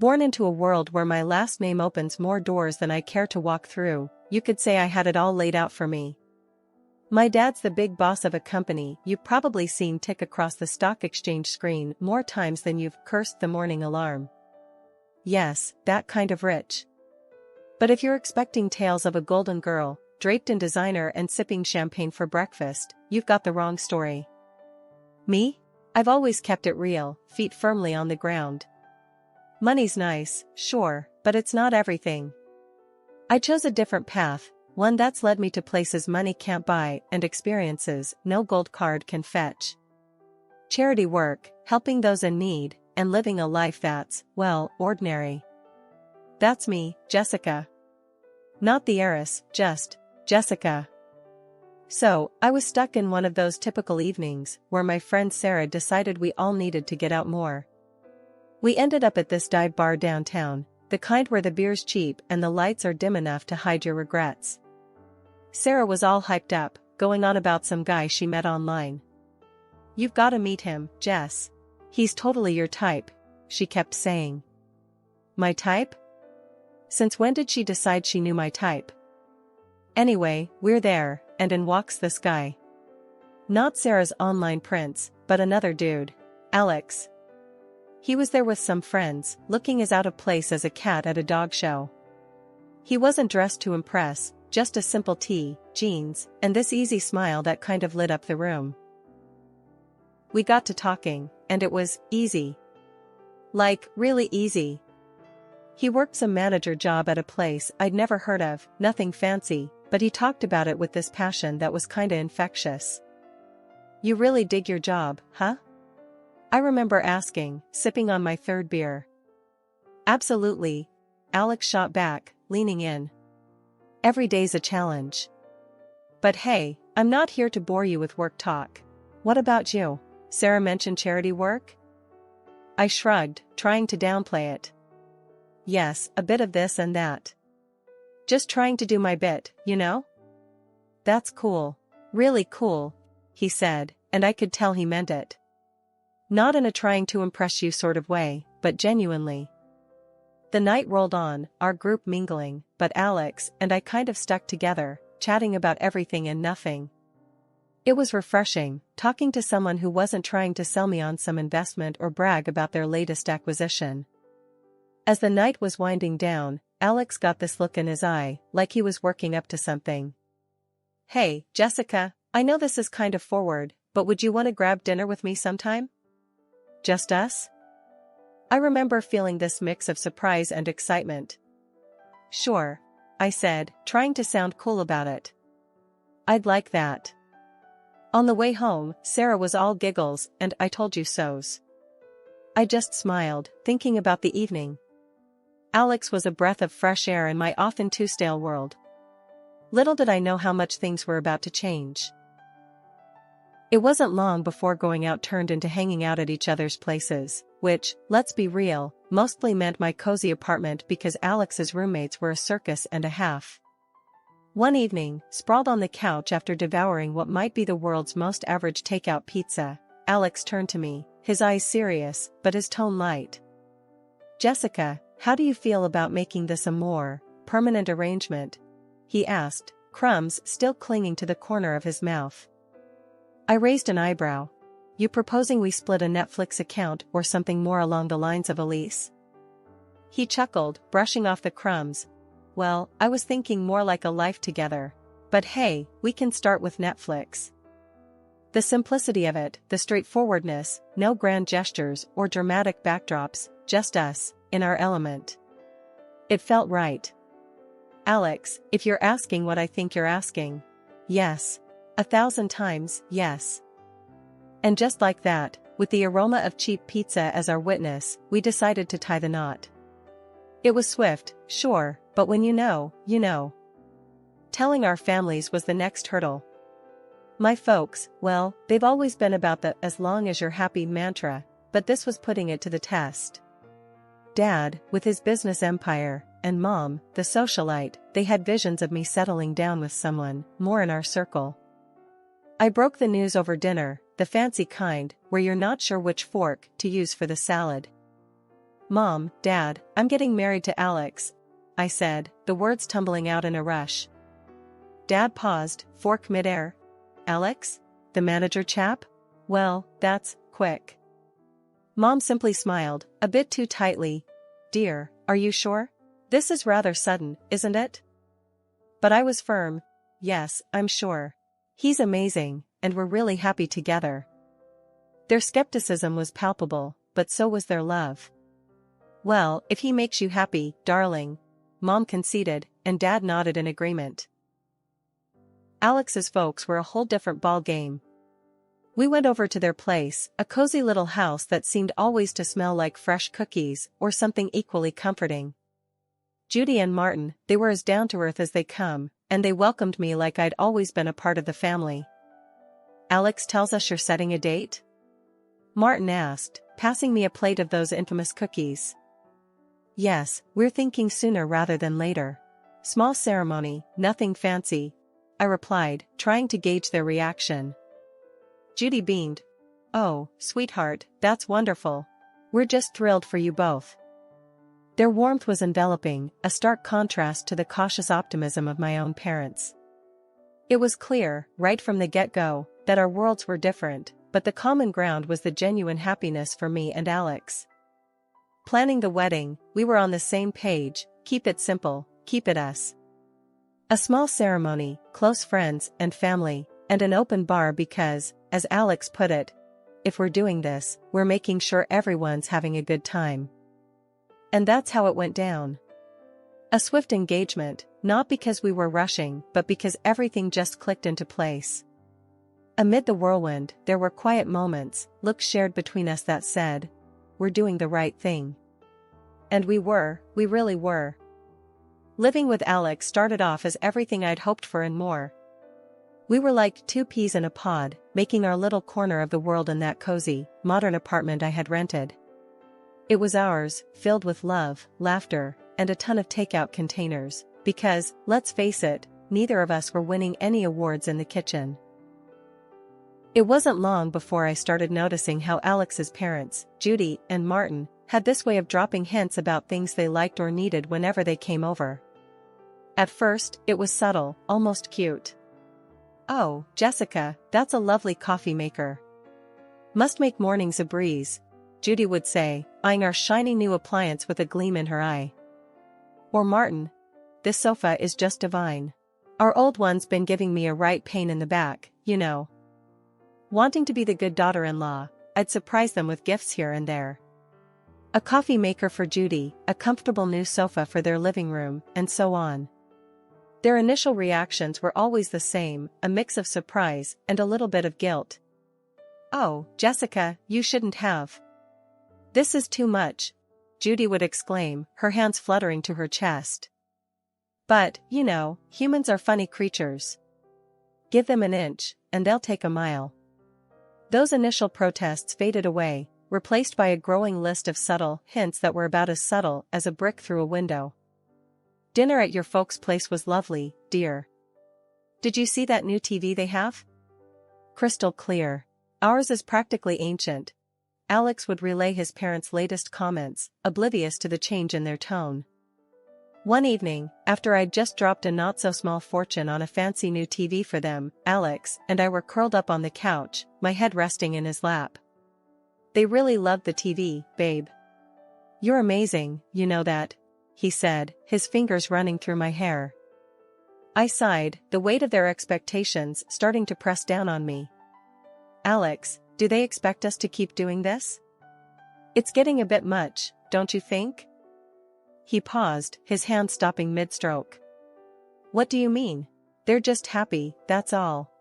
Born into a world where my last name opens more doors than I care to walk through, you could say I had it all laid out for me. My dad's the big boss of a company you've probably seen tick across the stock exchange screen more times than you've cursed the morning alarm. Yes, that kind of rich. But if you're expecting tales of a golden girl, draped in designer and sipping champagne for breakfast, you've got the wrong story. Me? I've always kept it real, feet firmly on the ground. Money's nice, sure, but it's not everything. I chose a different path, one that's led me to places money can't buy and experiences no gold card can fetch. Charity work, helping those in need, and living a life that's, well, ordinary. That's me, Jessica. Not the heiress, just Jessica. So, I was stuck in one of those typical evenings where my friend Sarah decided we all needed to get out more. We ended up at this dive bar downtown, the kind where the beer's cheap and the lights are dim enough to hide your regrets. Sarah was all hyped up, going on about some guy she met online. "You've gotta meet him, Jess. He's totally your type," she kept saying. My type? Since when did she decide she knew my type? Anyway, we're there, and in walks this guy. Not Sarah's online prince, but another dude, Alex. He was there with some friends, looking as out of place as a cat at a dog show. He wasn't dressed to impress, just a simple tee, jeans, and this easy smile that kind of lit up the room. We got to talking, and it was easy. Like, really easy. He worked some manager job at a place I'd never heard of, nothing fancy, but he talked about it with this passion that was kinda infectious. "You really dig your job, huh?" I remember asking, sipping on my third beer. "Absolutely," Alex shot back, leaning in. "Every day's a challenge. But hey, I'm not here to bore you with work talk. What about you?" Sarah mentioned charity work. I shrugged, trying to downplay it. "Yes, a bit of this and that. Just trying to do my bit, you know?" "That's cool. Really cool," he said, and I could tell he meant it. Not in a trying to impress you sort of way, but genuinely. The night rolled on, our group mingling, but Alex and I kind of stuck together, chatting about everything and nothing. It was refreshing, talking to someone who wasn't trying to sell me on some investment or brag about their latest acquisition. As the night was winding down, Alex got this look in his eye, like he was working up to something. "Hey, Jessica, I know this is kind of forward, but would you want to grab dinner with me sometime? Just us?" I remember feeling this mix of surprise and excitement. "Sure," I said, trying to sound cool about it. "I'd like that." On the way home, Sarah was all giggles and "I told you so's." I just smiled, thinking about the evening. Alex was a breath of fresh air in my often too stale world. Little did I know how much things were about to change. It wasn't long before going out turned into hanging out at each other's places, which, let's be real, mostly meant my cozy apartment because Alex's roommates were a circus and a half. One evening, sprawled on the couch after devouring what might be the world's most average takeout pizza, Alex turned to me, his eyes serious, but his tone light. "Jessica, how do you feel about making this a more permanent arrangement?" he asked, crumbs still clinging to the corner of his mouth. I raised an eyebrow. "You proposing we split a Netflix account or something more along the lines of a lease?" He chuckled, brushing off the crumbs. "Well, I was thinking more like a life together. But hey, we can start with Netflix." The simplicity of it, the straightforwardness, no grand gestures or dramatic backdrops, just us, in our element. It felt right. "Alex, if you're asking what I think you're asking. Yes. 1,000 times, yes." And just like that, with the aroma of cheap pizza as our witness, we decided to tie the knot. It was swift, sure, but when you know, you know. Telling our families was the next hurdle. My folks, well, they've always been about the "as long as you're happy" mantra, but this was putting it to the test. Dad, with his business empire, and Mom, the socialite, they had visions of me settling down with someone more in our circle. I broke the news over dinner, the fancy kind, where you're not sure which fork to use for the salad. "Mom, Dad, I'm getting married to Alex," I said, the words tumbling out in a rush. Dad paused, fork midair. "Alex? The manager chap? Well, that's quick." Mom simply smiled, a bit too tightly. "Dear, are you sure? This is rather sudden, isn't it?" But I was firm. "Yes, I'm sure. He's amazing, and we're really happy together." Their skepticism was palpable, but so was their love. "Well, if he makes you happy, darling," Mom conceded, and Dad nodded in agreement. Alex's folks were a whole different ball game. We went over to their place, a cozy little house that seemed always to smell like fresh cookies, or something equally comforting. Judy and Martin, they were as down-to-earth as they come, and they welcomed me like I'd always been a part of the family. "Alex tells us you're setting a date?" Martin asked, passing me a plate of those infamous cookies. "Yes, we're thinking sooner rather than later. Small ceremony, nothing fancy," I replied, trying to gauge their reaction. Judy beamed. "Oh, sweetheart, that's wonderful. We're just thrilled for you both." Their warmth was enveloping, a stark contrast to the cautious optimism of my own parents. It was clear, right from the get-go, that our worlds were different, but the common ground was the genuine happiness for me and Alex. Planning the wedding, we were on the same page: keep it simple, keep it us. A small ceremony, close friends and family, and an open bar because, as Alex put it, if we're doing this, we're making sure everyone's having a good time. And that's how it went down. A swift engagement, not because we were rushing, but because everything just clicked into place. Amid the whirlwind, there were quiet moments, looks shared between us that said, "We're doing the right thing." And we really were. Living with Alex started off as everything I'd hoped for and more. We were like two peas in a pod, making our little corner of the world in that cozy, modern apartment I had rented. It was ours, filled with love, laughter, and a ton of takeout containers, because, let's face it, neither of us were winning any awards in the kitchen. It wasn't long before I started noticing how Alex's parents, Judy and Martin, had this way of dropping hints about things they liked or needed whenever they came over. At first, it was subtle, almost cute. "Oh, Jessica, that's a lovely coffee maker. Must make mornings a breeze," Judy would say, eyeing our shiny new appliance with a gleam in her eye. Or Martin, "This sofa is just divine. Our old one's been giving me a right pain in the back, you know." Wanting to be the good daughter-in-law, I'd surprise them with gifts here and there. A coffee maker for Judy, a comfortable new sofa for their living room, and so on. Their initial reactions were always the same, a mix of surprise and a little bit of guilt. "Oh, Jessica, you shouldn't have. This is too much," Judy would exclaim, her hands fluttering to her chest. "But, you know, humans are funny creatures. Give them an inch, and they'll take a mile." Those initial protests faded away, replaced by a growing list of subtle hints that were about as subtle as a brick through a window. "Dinner at your folks' place was lovely, dear. Did you see that new TV they have? Crystal clear. Ours is practically ancient." Alex would relay his parents' latest comments, oblivious to the change in their tone. One evening, after I'd just dropped a not-so-small fortune on a fancy new TV for them, Alex and I were curled up on the couch, my head resting in his lap. "They really loved the TV, babe. You're amazing, you know that," he said, his fingers running through my hair. I sighed, the weight of their expectations starting to press down on me. "Alex, do they expect us to keep doing this? It's getting a bit much, don't you think?" He paused, his hand stopping mid-stroke. "What do you mean? They're just happy, that's all."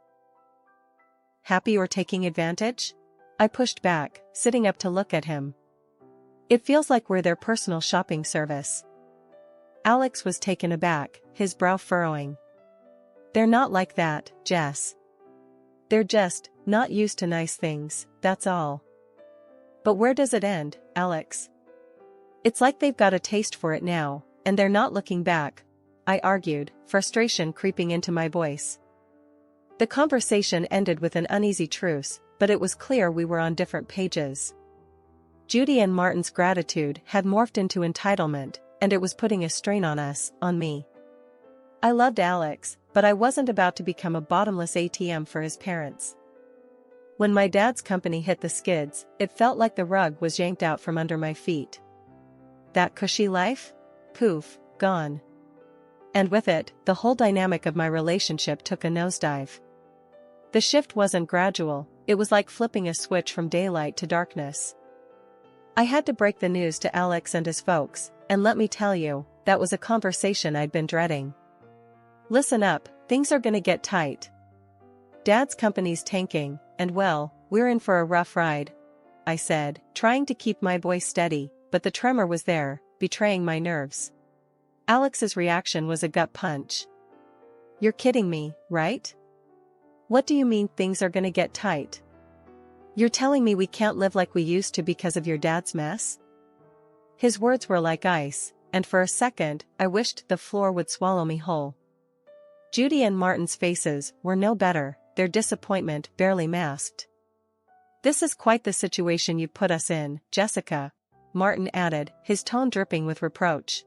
"Happy or taking advantage?" I pushed back, sitting up to look at him. "It feels like we're their personal shopping service." Alex was taken aback, his brow furrowing. "They're not like that, Jess. They're just not used to nice things, that's all." "But where does it end, Alex?" "It's like they've got a taste for it now, and they're not looking back," I argued, frustration creeping into my voice. The conversation ended with an uneasy truce, but it was clear we were on different pages. Judy and Martin's gratitude had morphed into entitlement, and it was putting a strain on us, on me. I loved Alex, but I wasn't about to become a bottomless ATM for his parents. When my dad's company hit the skids, it felt like the rug was yanked out from under my feet. That cushy life? Poof, gone. And with it, the whole dynamic of my relationship took a nosedive. The shift wasn't gradual, it was like flipping a switch from daylight to darkness. I had to break the news to Alex and his folks, and let me tell you, that was a conversation I'd been dreading. Listen up, things are gonna get tight. Dad's company's tanking, and well, we're in for a rough ride, I said, trying to keep my voice steady, but the tremor was there, betraying my nerves. Alex's reaction was a gut punch. You're kidding me, right? What do you mean things are gonna get tight? You're telling me we can't live like we used to because of your dad's mess? His words were like ice, and for a second, I wished the floor would swallow me whole. Judy and Martin's faces were no better, their disappointment barely masked. This is quite the situation you put us in, Jessica, Martin added, his tone dripping with reproach.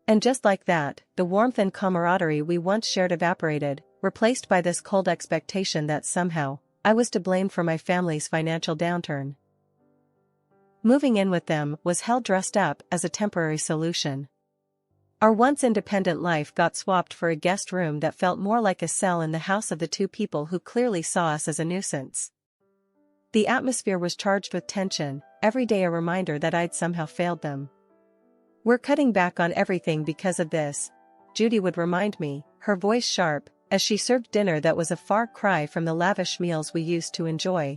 And just like that, the warmth and camaraderie we once shared evaporated, replaced by this cold expectation that somehow, I was to blame for my family's financial downturn. Moving in with them was hell dressed up as a temporary solution. Our once independent life got swapped for a guest room that felt more like a cell in the house of the two people who clearly saw us as a nuisance. The atmosphere was charged with tension, every day a reminder that I'd somehow failed them. We're cutting back on everything because of this, Judy would remind me, her voice sharp, as she served dinner that was a far cry from the lavish meals we used to enjoy.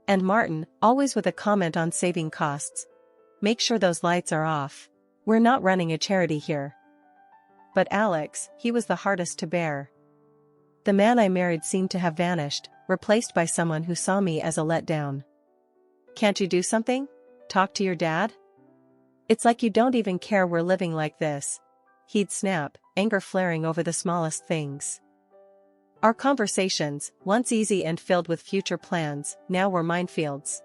And Martin, always with a comment on saving costs. Make sure those lights are off. We're not running a charity here. But Alex, he was the hardest to bear. The man I married seemed to have vanished, replaced by someone who saw me as a letdown. Can't you do something? Talk to your dad? It's like you don't even care we're living like this. He'd snap, anger flaring over the smallest things. Our conversations, once easy and filled with future plans, now were minefields.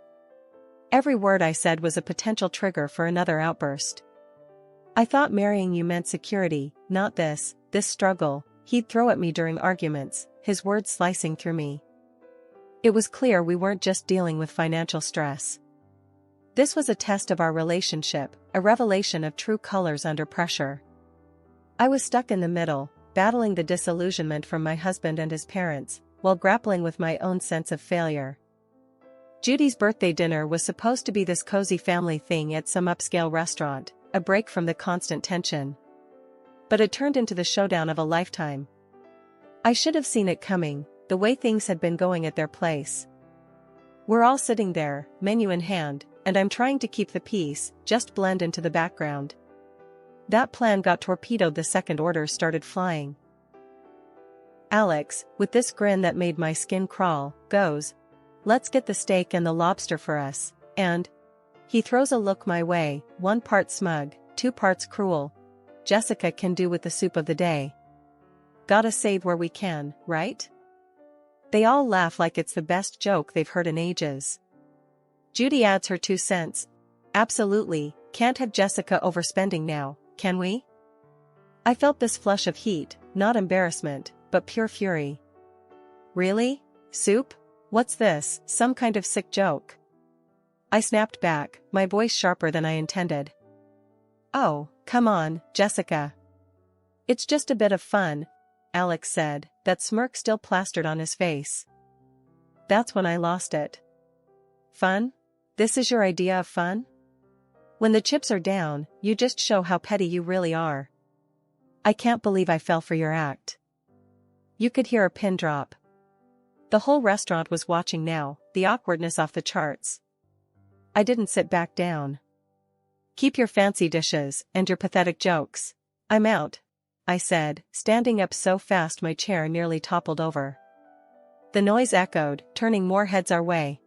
Every word I said was a potential trigger for another outburst. I thought marrying you meant security, not this struggle, he'd throw at me during arguments, his words slicing through me. It was clear we weren't just dealing with financial stress. This was a test of our relationship, a revelation of true colors under pressure. I was stuck in the middle, battling the disillusionment from my husband and his parents, while grappling with my own sense of failure. Judy's birthday dinner was supposed to be this cozy family thing at some upscale restaurant, a break from the constant tension. But it turned into the showdown of a lifetime. I should have seen it coming, the way things had been going at their place. We're all sitting there, menu in hand, and I'm trying to keep the peace, just blend into the background. That plan got torpedoed the second orders started flying. Alex, with this grin that made my skin crawl, goes, "Let's get the steak and the lobster for us," and he throws a look my way, 1 part smug, 2 parts cruel. Jessica can do with the soup of the day. Gotta save where we can, right? They all laugh like it's the best joke they've heard in ages. Judy adds her 2 cents. Absolutely, can't have Jessica overspending now, can we? I felt this flush of heat, not embarrassment, but pure fury. Really? Soup? What's this, some kind of sick joke? I snapped back, my voice sharper than I intended. Oh, come on, Jessica. It's just a bit of fun, Alex said, that smirk still plastered on his face. That's when I lost it. Fun? This is your idea of fun? When the chips are down, you just show how petty you really are. I can't believe I fell for your act. You could hear a pin drop. The whole restaurant was watching now, the awkwardness off the charts. I didn't sit back down. Keep your fancy dishes and your pathetic jokes. I'm out, I said, standing up so fast my chair nearly toppled over. The noise echoed, turning more heads our way.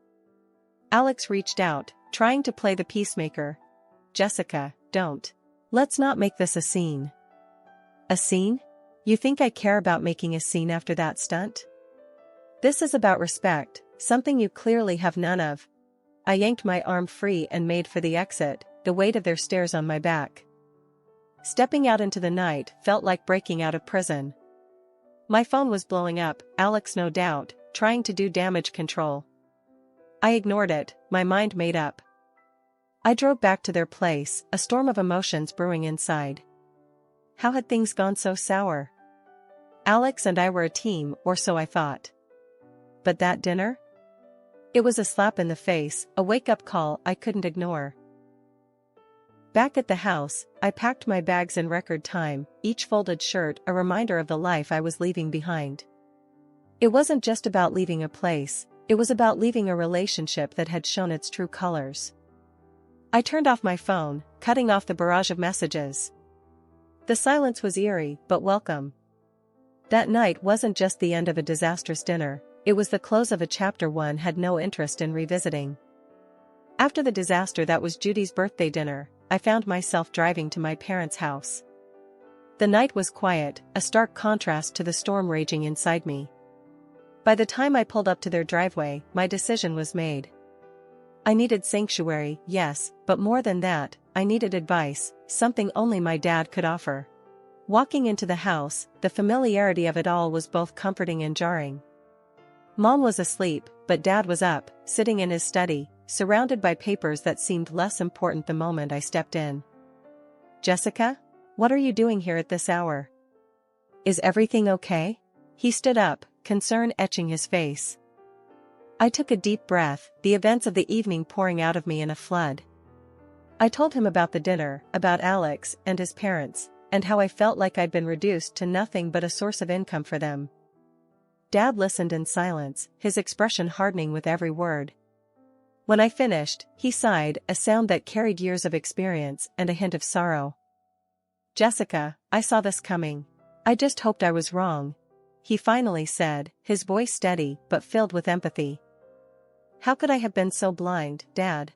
Alex reached out, trying to play the peacemaker. Jessica, don't. Let's not make this a scene. A scene? You think I care about making a scene after that stunt? This is about respect, something you clearly have none of. I yanked my arm free and made for the exit, the weight of their stares on my back. Stepping out into the night felt like breaking out of prison. My phone was blowing up, Alex no doubt, trying to do damage control. I ignored it, my mind made up. I drove back to their place, a storm of emotions brewing inside. How had things gone so sour? Alex and I were a team, or so I thought. But that dinner? It was a slap in the face, a wake-up call I couldn't ignore. Back at the house, I packed my bags in record time, each folded shirt a reminder of the life I was leaving behind. It wasn't just about leaving a place, it was about leaving a relationship that had shown its true colors. I turned off my phone, cutting off the barrage of messages. The silence was eerie, but welcome. That night wasn't just the end of a disastrous dinner, it was the close of a chapter one had no interest in revisiting. After the disaster that was Judy's birthday dinner, I found myself driving to my parents' house. The night was quiet, a stark contrast to the storm raging inside me. By the time I pulled up to their driveway, my decision was made. I needed sanctuary, yes, but more than that, I needed advice, something only my dad could offer. Walking into the house, the familiarity of it all was both comforting and jarring. Mom was asleep, but Dad was up, sitting in his study, surrounded by papers that seemed less important the moment I stepped in. "Jessica? What are you doing here at this hour? Is everything okay?" He stood up, concern etching his face. I took a deep breath, the events of the evening pouring out of me in a flood. I told him about the dinner, about Alex and his parents, and how I felt like I'd been reduced to nothing but a source of income for them. Dad listened in silence, his expression hardening with every word. When I finished, he sighed, a sound that carried years of experience and a hint of sorrow. "Jessica, I saw this coming. I just hoped I was wrong," he finally said, his voice steady but filled with empathy. "How could I have been so blind, Dad?"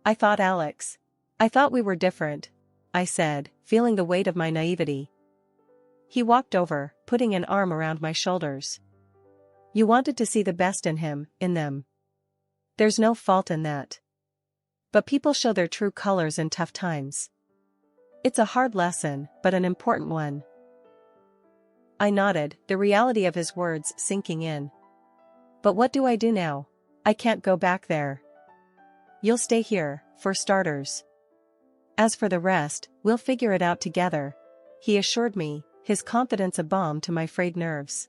"I thought Alex. I thought we were different," I said, feeling the weight of my naivety. He walked over, putting an arm around my shoulders. "You wanted to see the best in him, in them. There's no fault in that. But people show their true colors in tough times. It's a hard lesson, but an important one." I nodded, the reality of his words sinking in. "But what do I do now? I can't go back there." "You'll stay here, for starters. As for the rest, we'll figure it out together," he assured me, his confidence a balm to my frayed nerves.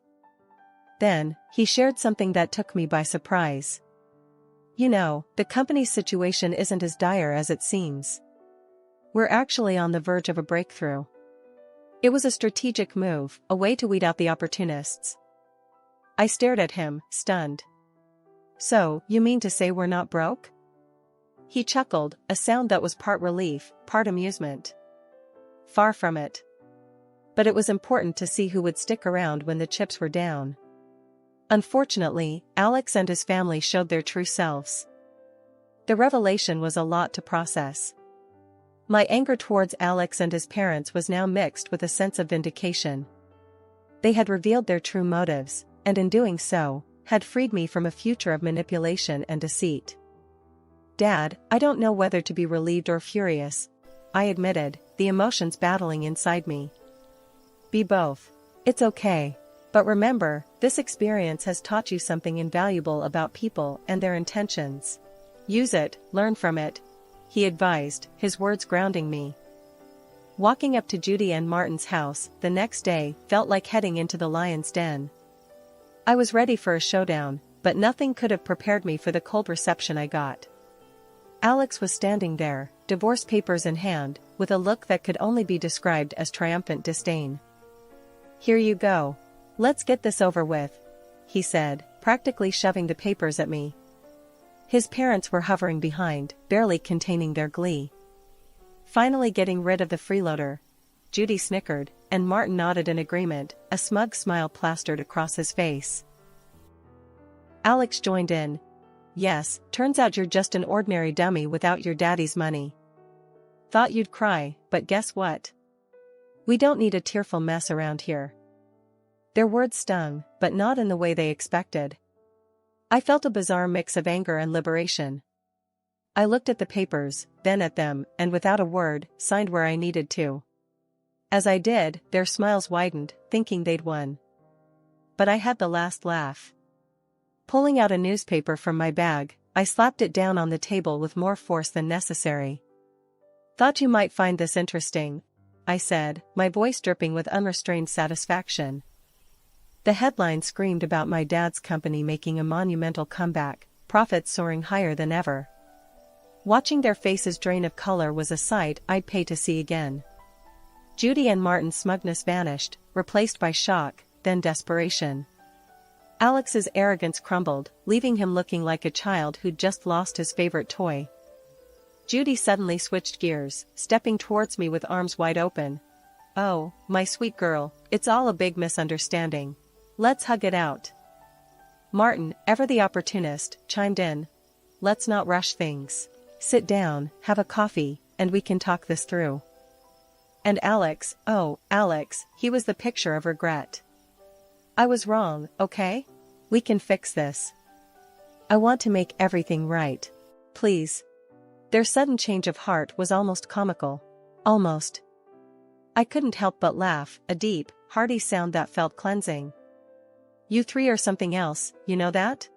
Then, he shared something that took me by surprise. "You know, the company's situation isn't as dire as it seems. We're actually on the verge of a breakthrough." It was a strategic move, a way to weed out the opportunists. I stared at him, stunned. "So, you mean to say we're not broke?" He chuckled, a sound that was part relief, part amusement. "Far from it. But it was important to see who would stick around when the chips were down. Unfortunately, Alex and his family showed their true selves. The revelation was a lot to process. My anger towards Alex and his parents was now mixed with a sense of vindication. They had revealed their true motives, and in doing so, had freed me from a future of manipulation and deceit. "Dad, I don't know whether to be relieved or furious," I admitted, the emotions battling inside me. "Be both. It's okay. But remember, this experience has taught you something invaluable about people and their intentions. Use it, learn from it," he advised, his words grounding me. Walking up to Judy and Martin's house the next day felt like heading into the lion's den. I was ready for a showdown, but nothing could have prepared me for the cold reception I got. Alex was standing there, divorce papers in hand, with a look that could only be described as triumphant disdain. "Here you go. Let's get this over with," he said, practically shoving the papers at me. His parents were hovering behind, barely containing their glee. Finally getting rid of the freeloader, Judy snickered, and Martin nodded in agreement, a smug smile plastered across his face. Alex joined in. "Yes, turns out you're just an ordinary dummy without your daddy's money. Thought you'd cry, but guess what? We don't need a tearful mess around here." Their words stung, but not in the way they expected. I felt a bizarre mix of anger and liberation. I looked at the papers, then at them, and without a word, signed where I needed to. As I did, their smiles widened, thinking they'd won. But I had the last laugh. Pulling out a newspaper from my bag, I slapped it down on the table with more force than necessary. "Thought you might find this interesting," I said, my voice dripping with unrestrained satisfaction. The headline screamed about my dad's company making a monumental comeback, profits soaring higher than ever. Watching their faces drain of color was a sight I'd pay to see again. Judy and Martin's smugness vanished, replaced by shock, then desperation. Alex's arrogance crumbled, leaving him looking like a child who'd just lost his favorite toy. Judy suddenly switched gears, stepping towards me with arms wide open. "Oh, my sweet girl, it's all a big misunderstanding. Let's hug it out." Martin, ever the opportunist, chimed in. "Let's not rush things. Sit down, have a coffee, and we can talk this through." And Alex, oh, Alex, he was the picture of regret. "I was wrong, okay? We can fix this. I want to make everything right. Please." Their sudden change of heart was almost comical. Almost. I couldn't help but laugh, a deep, hearty sound that felt cleansing. "You three are something else, you know that?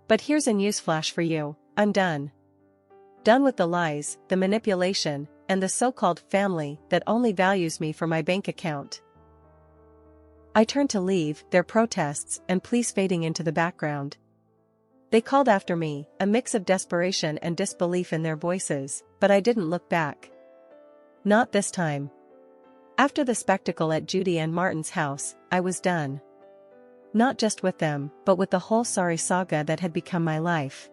But here's a newsflash for you, I'm done. Done with the lies, the manipulation, and the so-called family that only values me for my bank account." I turned to leave, their protests and pleas fading into the background. They called after me, a mix of desperation and disbelief in their voices, but I didn't look back. Not this time. After the spectacle at Judy and Martin's house, I was done. Not just with them, but with the whole sorry saga that had become my life.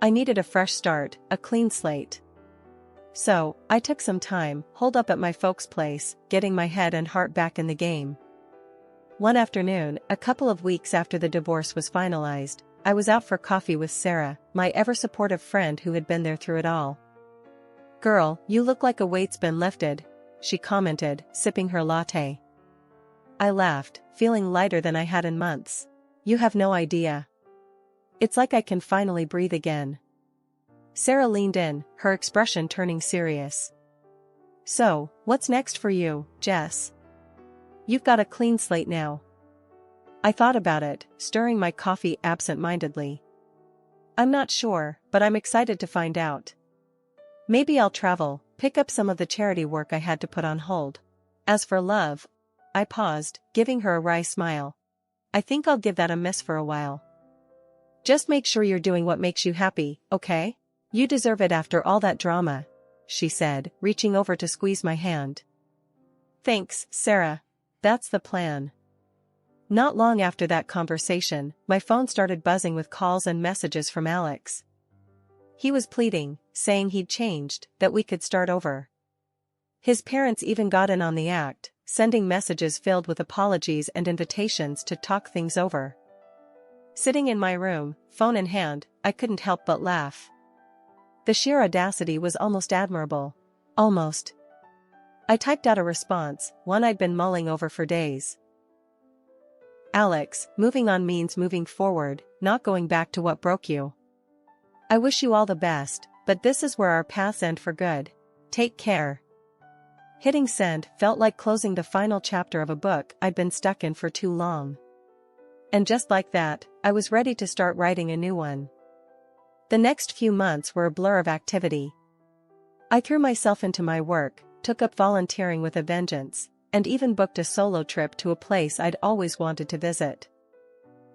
I needed a fresh start, a clean slate. So, I took some time, holed up at my folks' place, getting my head and heart back in the game. One afternoon, a couple of weeks after the divorce was finalized, I was out for coffee with Sarah, my ever-supportive friend who had been there through it all. "Girl, you look like a weight's been lifted," she commented, sipping her latte. I laughed, feeling lighter than I had in months. "You have no idea. It's like I can finally breathe again." Sarah leaned in, her expression turning serious. "So, what's next for you, Jess? You've got a clean slate now." I thought about it, stirring my coffee absent-mindedly. "I'm not sure, but I'm excited to find out. Maybe I'll travel, pick up some of the charity work I had to put on hold. As for love," I paused, giving her a wry smile. "I think I'll give that a miss for a while. Just make sure you're doing what makes you happy, okay? You deserve it after all that drama," she said, reaching over to squeeze my hand. "Thanks, Sarah. That's the plan." Not long after that conversation, my phone started buzzing with calls and messages from Alex. He was pleading, saying he'd changed, that we could start over. His parents even got in on the act, sending messages filled with apologies and invitations to talk things over. Sitting in my room, phone in hand, I couldn't help but laugh. The sheer audacity was almost admirable. Almost. I typed out a response, one I'd been mulling over for days. "Alex, moving on means moving forward, not going back to what broke you. I wish you all the best, but this is where our paths end for good. Take care." Hitting send felt like closing the final chapter of a book I'd been stuck in for too long. And just like that, I was ready to start writing a new one. The next few months were a blur of activity. I threw myself into my work, took up volunteering with a vengeance, and even booked a solo trip to a place I'd always wanted to visit.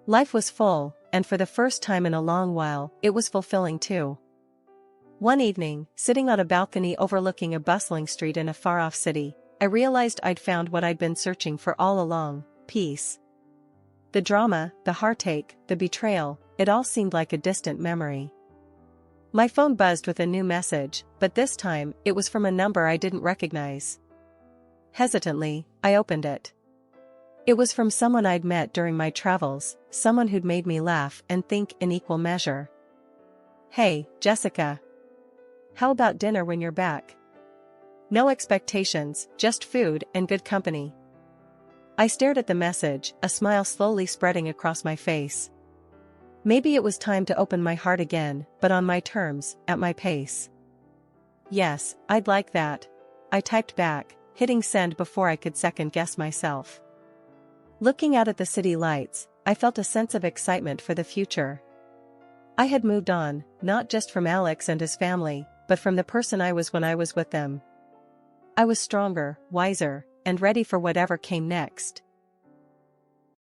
Life was full, and for the first time in a long while, it was fulfilling too. One evening, sitting on a balcony overlooking a bustling street in a far-off city, I realized I'd found what I'd been searching for all along: peace. The drama, the heartache, the betrayal, it all seemed like a distant memory. My phone buzzed with a new message, but this time, it was from a number I didn't recognize. Hesitantly, I opened it. It was from someone I'd met during my travels, someone who'd made me laugh and think in equal measure. "Hey, Jessica. How about dinner when you're back? No expectations, just food and good company." I stared at the message, a smile slowly spreading across my face. Maybe it was time to open my heart again, but on my terms, at my pace. Yes, I'd like that. I typed back, hitting send before I could second-guess myself. Looking out at the city lights, I felt a sense of excitement for the future. I had moved on, not just from Alex and his family, but from the person I was when I was with them. I was stronger, wiser, and ready for whatever came next.